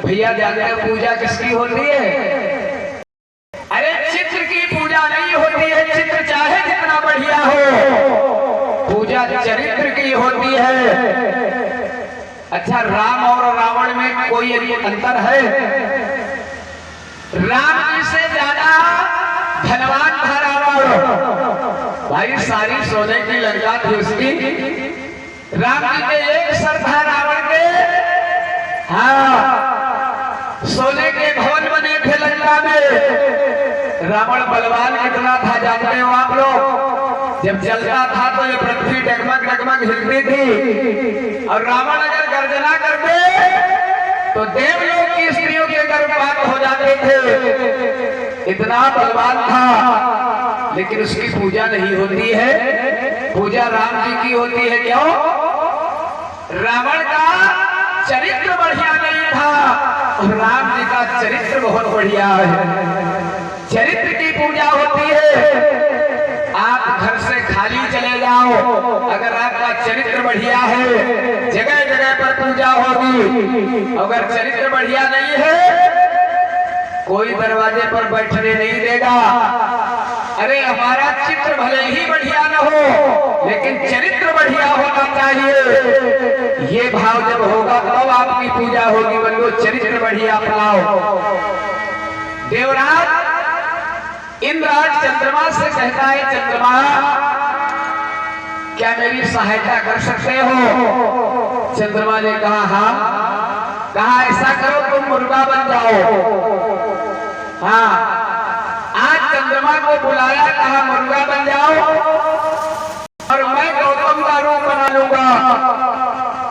भैया जानते हैं पूजा किसकी होती है? अरे चित्र की पूजा नहीं होती है, चित्र चाहे जितना बढ़िया हो, पूजा चरित्र की होती है। अच्छा, राम और रावण में कोई अंतर है? राम जी से ज्यादा धनवान था रावण। भाई सारी सोने की लंका थी उसकी। राम जी के एक सर था रावण के। हाँ, सोने के भवन बने थे लंका में। रावण बलवान कितना था जानते हो आप लोग? जब जलता था तो ये पृथ्वी डगमग डगमग हिलती थी, और रावण अगर गर्जना करते तो देवलोक की स्त्रियों के गर्भपात हो जाते थे। इतना बलवान था, लेकिन उसकी पूजा नहीं होती है। पूजा राम जी की होती है। क्यों? रावण का चरित्र बढ़िया नहीं था, और राम जी का चरित्र बहुत बढ़िया है। चरित्र की पूजा होती है। आप घर से खाली चले जाओ, अगर आपका चरित्र बढ़िया है जगह जगह पर पूजा होगी। अगर चरित्र बढ़िया नहीं है, कोई दरवाजे पर बैठने नहीं देगा। अरे हमारा चित्र भले ही बढ़िया न हो, लेकिन चरित्र बढ़िया होना चाहिए। ये भाव जब होगा तब आपकी पूजा होगी। बोलो चरित्र बढ़िया अपनाओ। देवराज इंद्राज चंद्रमा से कहता है, चंद्रमा क्या मेरी सहायता कर सकते हो? चंद्रमा ने कहा हाँ। कहा ऐसा करो, तुम मुर्गा बन जाओ। हाँ, आज चंद्रमा को बुलाया, कहा मुर्गा बन जाओ और मैं गौतम का रूप बना लूंगा।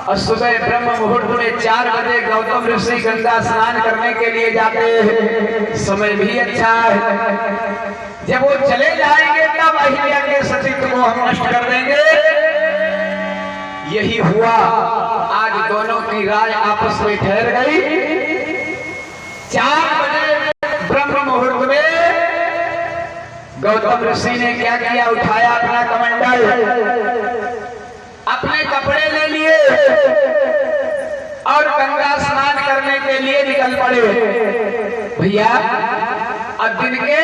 और सुबह ब्रह्म मुहूर्त में 4 बजे गौतम ऋषि गंगा स्नान करने के लिए जाते हैं। समय भी अच्छा है। जब वो चले जाएंगे तब अहिल्या के सचित्र को हम नष्ट कर देंगे। यही हुआ। आज दोनों की राय आपस में ठहर गई। 4 बजे ब्रह्म मुहूर्त में गौतम ऋषि ने क्या किया? उठाया अपना कमंडल, अपने कपड़े ले लिए और गंगा स्नान करने के लिए निकल पड़े। भैया अब दिन के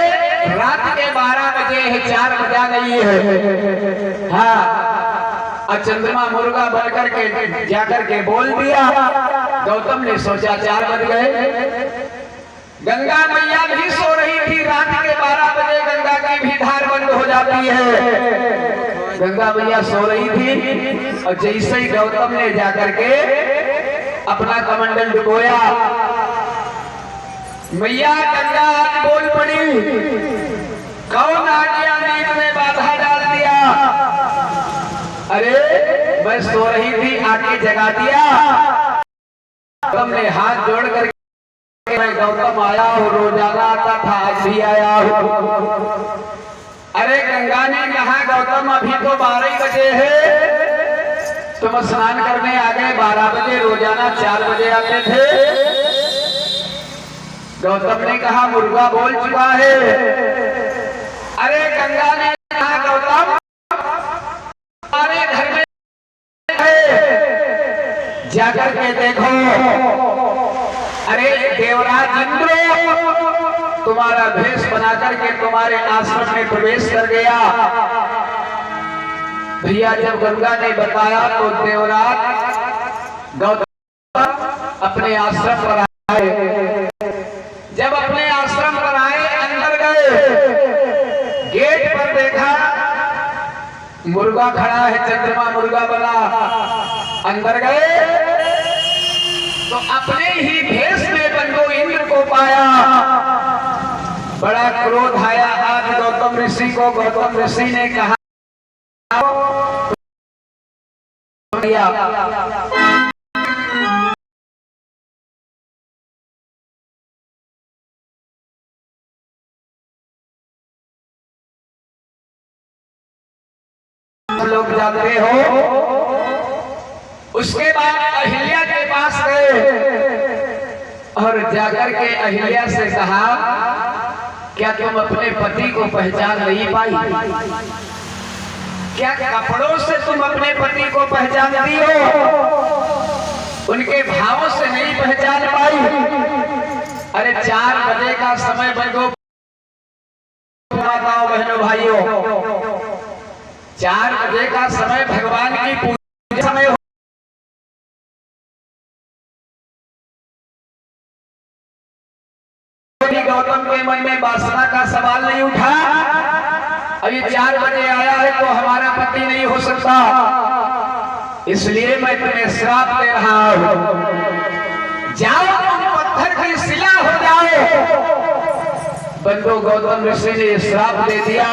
रात के 12 बजे है, 4 बजा नहीं है। हाँ, और चंद्रमा मुर्गा बन करके जाकर के बोल दिया। गौतम ने सोचा 4 बज गए। गंगा मैया भी सो रही थी। रात के 12 बजे गंगा की भी धार बंद हो जाती है। गंगा मैया सो रही थी, और जैसे ही गौतम ने जाकर के अपना कमंडल डुबोया, मैया गंगा बोल पड़ी, कौन आ गया? नींद में बाधा डाल दिया। अरे मैं सो रही थी, आके जगा दिया। गौतम ने हाथ जोड़ कर, मैं गौतम आया हूँ, रोजाना आता था, आज भी आया हूँ। अरे गंगा ने कहा गौतम अभी तो 12 बजे है, तुम स्नान करने आ गए 12 बजे, रोजाना 4 बजे आते थे। गौतम ने कहा मुर्गा बोल चुका है। अरे गंगा ने कहा गौतम हमारे घर में है, जाकर के देखो। अरे देवराज इंद्र तुम्हारा भेष बनाकर के तुम्हारे आश्रम में प्रवेश कर गया। भैया जब गंगा ने बताया तो देवराज गौतम अपने आश्रम पर आए। जब अपने आश्रम पर आए, अंदर गए, मुर्गा खड़ा है, चंद्रमा मुर्गा बना। अंदर गए तो अपने ही भेष में बंधु इंद्र को पाया। बड़ा क्रोध आया आज गौतम ऋषि को। गौतम ऋषि ने कहा लोग जाते हो। उसके बाद अहिल्या के पास गए और जाकर के अहिल्या से कहा, क्या तुम अपने पति को पहचान नहीं पाई? क्या कपड़ों से तुम अपने पति को पहचानती हो? उनके भावों से नहीं पहचान पाई? अरे 4 बजे का समय बंधु माताओं बहनों भाइयों, 4 बजे का समय भगवान की पूजा समय हो। गौतम के मन में वासना का सवाल नहीं उठा। अभी 4 बजे आया है तो हमारा पति नहीं हो सकता, इसलिए मैं तुम्हें श्राप दे रहा हूं। जाओ तुम पत्थर की शिला हो जाओ। बंधु गौतम ऋषि ने श्राप दे दिया।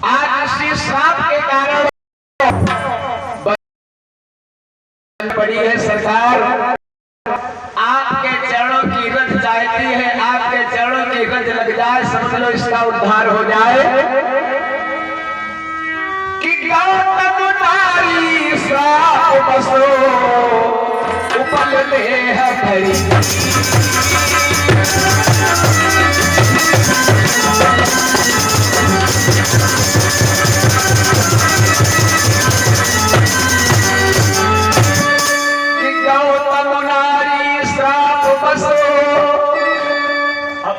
आज इसी श्राप के कारण पड़ी है सरकार। आपके चरणों की रज चाहती है, आपके चरणों की रज लग जाए, समझ लो इसका उद्धार हो जाए। कि गौतम नारी श्राप बसो उपल देह धरी।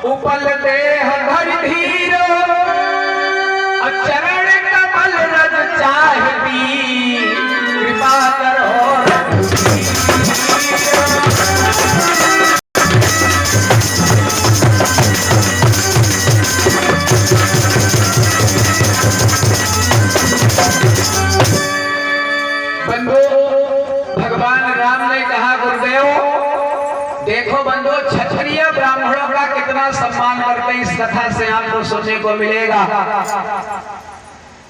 उपल देह धरि धीर, चरण कमल रज चाहती, कृपा करो। बंधु भगवान राम ने कहा, गुरुदेव देखो बंधु, क्षत्रिय ब्राह्मणों का कितना सम्मान करते इस कथा से आपको सुनने को मिलेगा।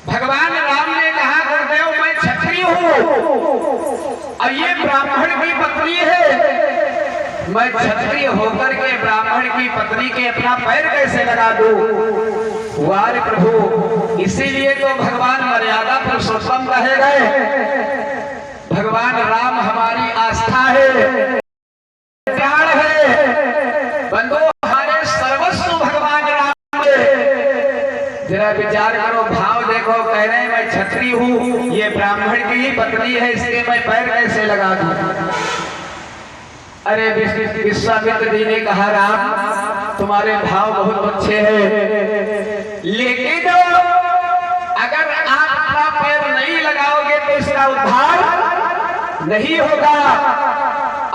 भगवान राम ने कहा, गुरुदेव मैं क्षत्रिय हूँ और ये ब्राह्मण की पत्नी है, मैं क्षत्रिय होकर के ब्राह्मण की पत्नी के अपना पैर कैसे लगा दूं? वारे प्रभु, इसीलिए तो भगवान मर्यादा पुरुषोत्तम कहे गए। भगवान राम हमारी आस्था है, प्यार है। बंधु हमारे सर्वस्व भगवान राम है। जरा विचार करो, भाव देखो। कह रहे हैं मैं क्षत्रिय हूँ, ये ब्राह्मण की ही पत्नी है, इसके मैं पैर कैसे लगा दूं? अरे विश्वामित्र जी ने कहा, राम तुम्हारे भाव बहुत अच्छे हैं, लेकिन अगर आप अपना पैर नहीं लगाओगे तो इसका उद्धार नहीं होगा।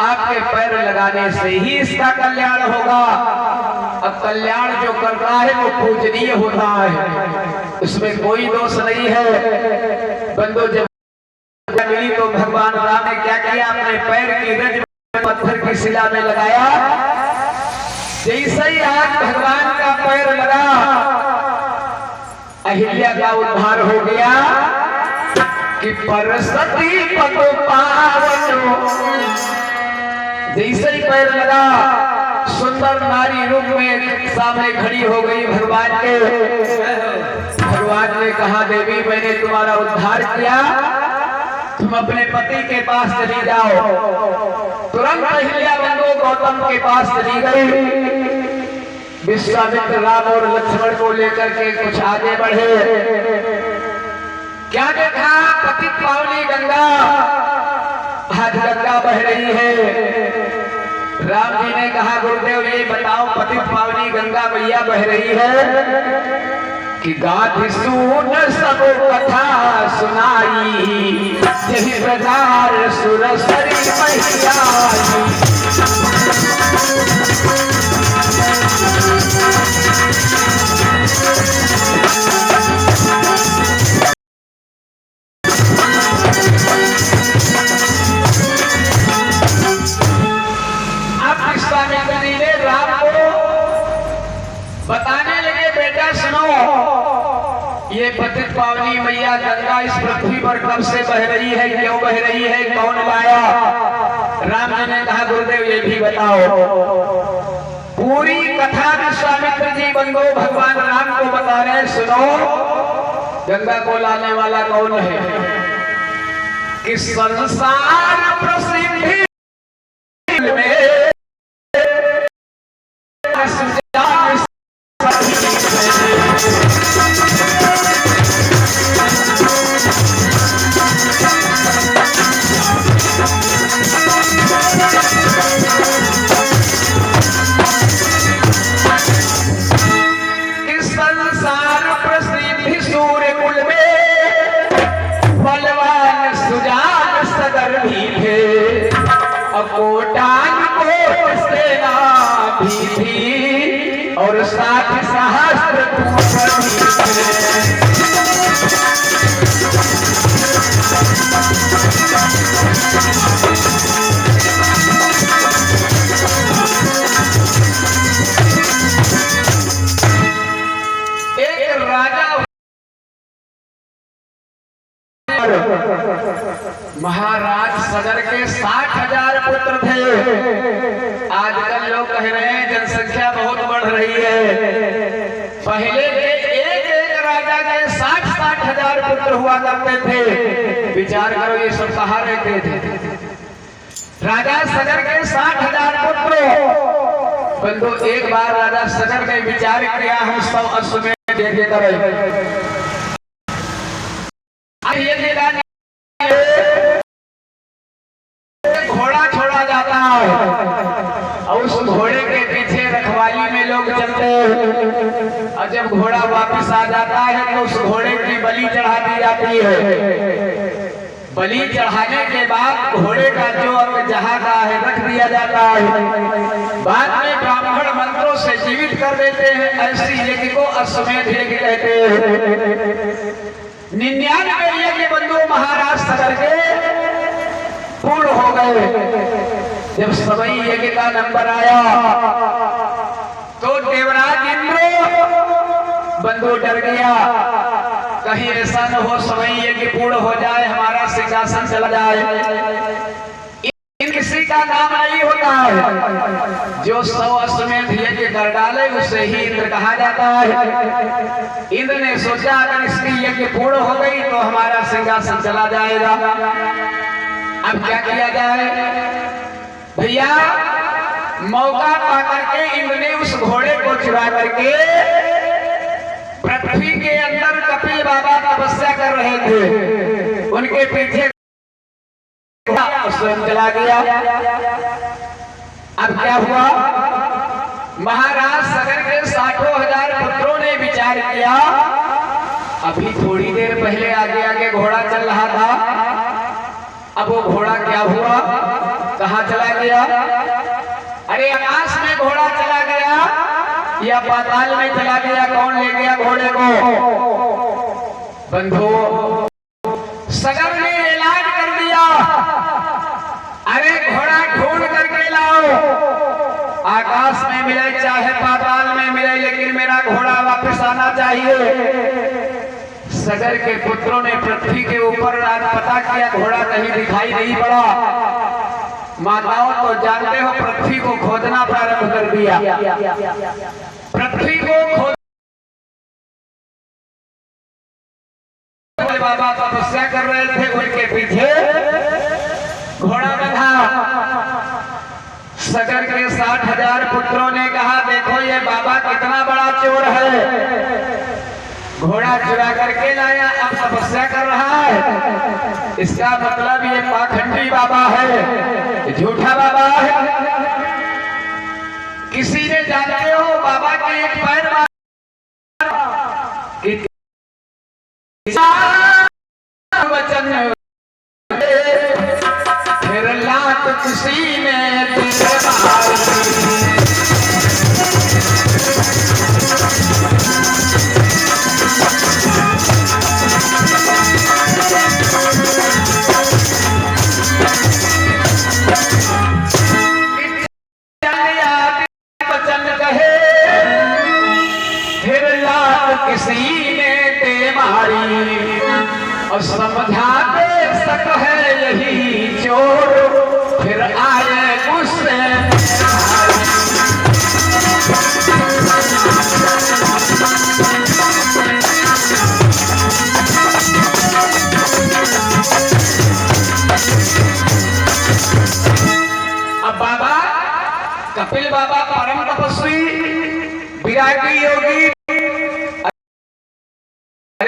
आपके पैर लगाने से ही इसका कल्याण होगा। अब कल्याण जो करता है वो पूजनीय होता है, इसमें कोई दोष नहीं है। बंधु जब मिली तो भगवान राम ने क्या किया? अपने पैर की रज पत्थर की शिला में लगाया। जैसे ही आज भगवान का पैर लगा, अहिल्या का उद्धार हो गया। कि परसती पतो पावनो, जैसे ही पैर लगा सुंदर नारी रूप में सामने खड़ी हो गई भगवान के। भगवान ने कहा, देवी मैंने तुम्हारा उद्धार किया, तुम अपने पति के पास चली जाओ। तुरंत अहिल्या बंधु गौतम के पास चली गई। विश्वामित्र राम और लक्ष्मण को लेकर के कुछ आगे बढ़े। क्या देखा? पतित पावनी गंगा, आज गंगा बह रही है। राम जी ने कहा, गुरुदेव ये बताओ, पतित पावनी गंगा मैया बह रही है कि गाधी सुन सब कथा सुनाई, यही प्रकार सुरसरी मैया। बेटा सुनो, ये पतित पावनी मैया गंगा इस पृथ्वी पर कब से बह रही है, क्यों बह रही है, कौन लाया? राम जी ने कहा गुरुदेव ये भी बताओ। पूरी कथा विश्वामित्र जी बंधु भगवान राम को बता रहे, सुनो गंगा को लाने वाला कौन है? कि संसार प्रसिद्धि में और साथ सहस्त्र एक राजा महाराज सगर के 60,000 पुत्र थे। आजकल लोग कह रहे हैं जनसंख्या बहुत बढ़ रही है। पहले के एक राजा के 60,000 पुत्र हुआ करते थे। विचार करो ये सब कहाँ रहते थे? राजा सगर के 60,000 पुत्र। बंधु एक बार राजा सगर ने विचार किया हम सब अश्वमेध यज्ञ करें। घोड़ा छोड़ा जाता है और उस घोड़े के पीछे रखवाली में लोग चलते हैं और जब घोड़ा वापस आ जाता है तो उस घोड़े की बलि चढ़ा दी जाती है। बलि चढ़ाने के बाद घोड़े का जो अंग जहाँ का है रख दिया जाता है। बाद में ब्राह्मण मंत्रों से जीवित कर देते हैं। ऐसी यज्ञ को अश्वमेध यज्ञ कहते हैं। 99 यज्ञ बंधु महाराज सगर के पूर्ण हो गए। जब सवई यज्ञ का नंबर आया तो देवराज इंद्र बंधु डर गया, कहीं ऐसा न हो सवई यज्ञ पूर्ण हो जाए, हमारा सिंहासन चला जाए। किसी का नाम नहीं होता है। जो 100 अश्वमेध यज्ञ कर डाले उसे ही इंद्र कहा जाता है। इंद्र ने सोचा अगर इसकी यज्ञ पूर्ण हो गई तो हमारा सिंहासन चला जाएगा। अब क्या किया जाए? भैया मौका पाकर के इंद्र ने उस घोड़े को चुरा करके पृथ्वी के अंदर कपिल बाबा तपस्या कर रहे थे, उनके पीछे स्वयं चला गया। अब क्या हुआ? महाराज सगर के 60,000 पुत्रों ने विचार किया, अभी थोड़ी देर पहले आगे आगे घोड़ा चल रहा था, अब वो घोड़ा क्या हुआ, कहाँ चला गया? अरे आकाश में घोड़ा चला गया या पाताल में चला गया? कौन ले गया घोड़े को? बंधु सगर ने ऐलान कर दिया, अरे घोड़ा ढूंढ करके लाओ, आकाश में मिले चाहे पाताल में मिले, लेकिन मेरा घोड़ा वापस आना चाहिए। सगर के पुत्रों ने पृथ्वी के ऊपर आज पता किया, घोड़ा कहीं दिखाई नहीं पड़ा। माताओं तो जानते हो पृथ्वी को खोदना प्रारंभ कर दिया। पृथ्वी को खोद बाबा तपस्या कर रहे थे, उनके पीछे घोड़ा बंधा। सगर के 60,000 पुत्रों ने कहा देखो ये बाबा कितना बड़ा चोर है, घोड़ा चुरा करके लाया, अब तपस्या कर रहा है। इसका मतलब ये पाखंडी बाबा है, झूठा बाबा है। किसी ने जानते हो बाबा के एक पैर वचन फिर लाख किसी ने किसी ने दे मारी और समझा दे सक है यही चोर फिर आए गुस्से अब बाबा कपिल बाबा परम तपस्वी विरागी योगी